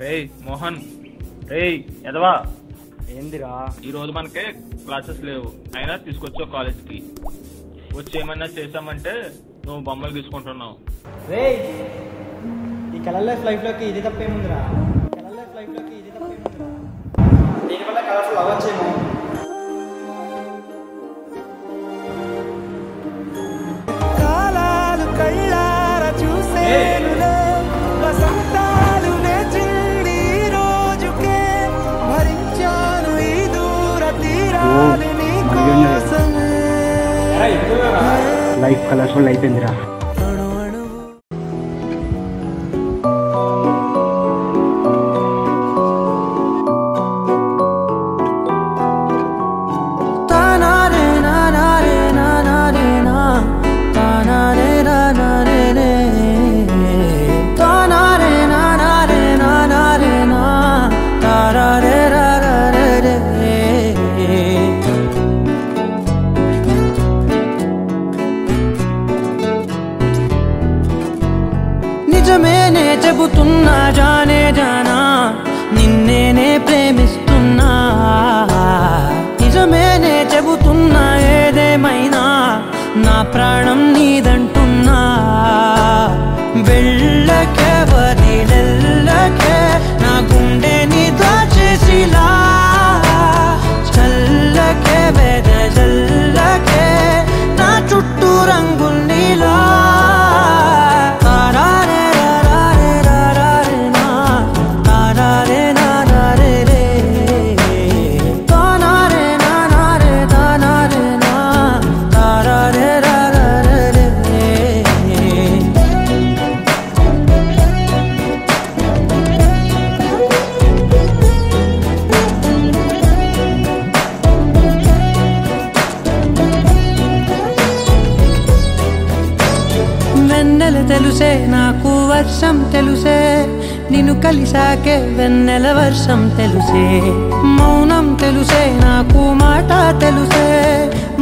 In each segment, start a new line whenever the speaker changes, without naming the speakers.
రేయ్ మోహన్, రేయ్ ఎదవా,
ఏందిరా
ఈరోజు మనకే క్లాసెస్ లేవు, అయినా తీసుకొచ్చావు కాలేజ్కి. వచ్చి ఏమన్నా చేసామంటే నువ్వు బొమ్మలు తీసుకుంటున్నావు.
రే ఈ కలర్ లైఫ్లోకి ఇది తప్పేముందిరా, దీనివల్ల కలర్ఫుల్ అవ్వచ్చేమో.
కాలాలు కళ్ళార చూసేనులే, వసంతాలు నేచింది రోజుకే, భరించాను ఈ దూర తీరాలు నీ కోసమే.
లైఫ్ కలర్ఫుల్ అయిపోయిందిరా.
నిజమేనే చెబుతున్నా జానే జానా, నిన్నేనే ప్రేమిస్తున్నా. నిజమేనే చెబుతున్నా ఏదేమైనా నా ప్రాణం నీదంటున్నా. వెళ్ళకే వదిలెల్లకే నా గుండెని దాచేసిలా, చల్లకే వెదజల్లకే నా చుట్టూ రంగుల్నిలా. వెన్నెల తెలుసే నాకు వర్షం తెలుసే, నిన్ను కలిసాకే వెన్నెల వర్షం తెలుసే. మౌనం తెలుసే నాకు మాట తెలుసే,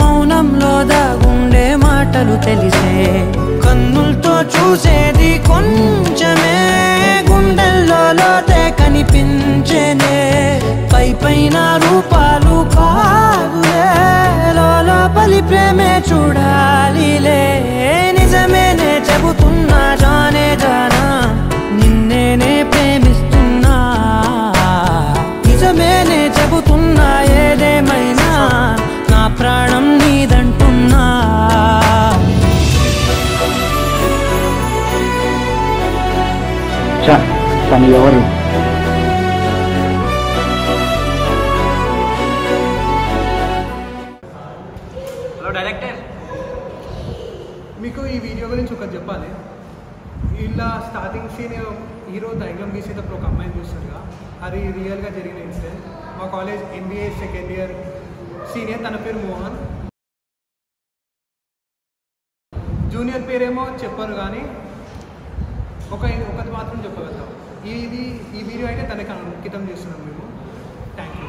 మౌనంలో దాగుండే మాటలు తెలిసే. కన్నులతో చూసేది కొంచెమే, గుండెల్లో లోతే కనిపించేనే. పై పైన రూపాలు కాదులే, లోపలి ప్రేమే చూడాలిలే. నిజమేనే చెబుతున్నా జానే జానా, నిన్నేనే ప్రేమిస్తున్నా. నిజమేనే చెబుతున్నా ఏదేమైనా నా ప్రాణం నీదంటున్నా.
తను ఎవరు?
హలో డైరెక్టర్, మీకు ఈ వీడియో గురించి ఒకటి చెప్పాలి. ఇలా స్టార్టింగ్ సీన్ హీరో దైగ్లం గీసేటప్పుడు ఒక అమ్మాయిని చూస్తారుగా, అది రియల్గా జరిగిన ఇన్సిడెంట్. మా college MBA second year senior, తన పేరు మోహన్. జూనియర్ పేరేమో చెప్పరు, కానీ ఒకటి మాత్రం చెప్పగలుగుతాం. ఈ వీడియో అయితే తనకి అంకితం చేస్తున్నాం మేము. Thank you.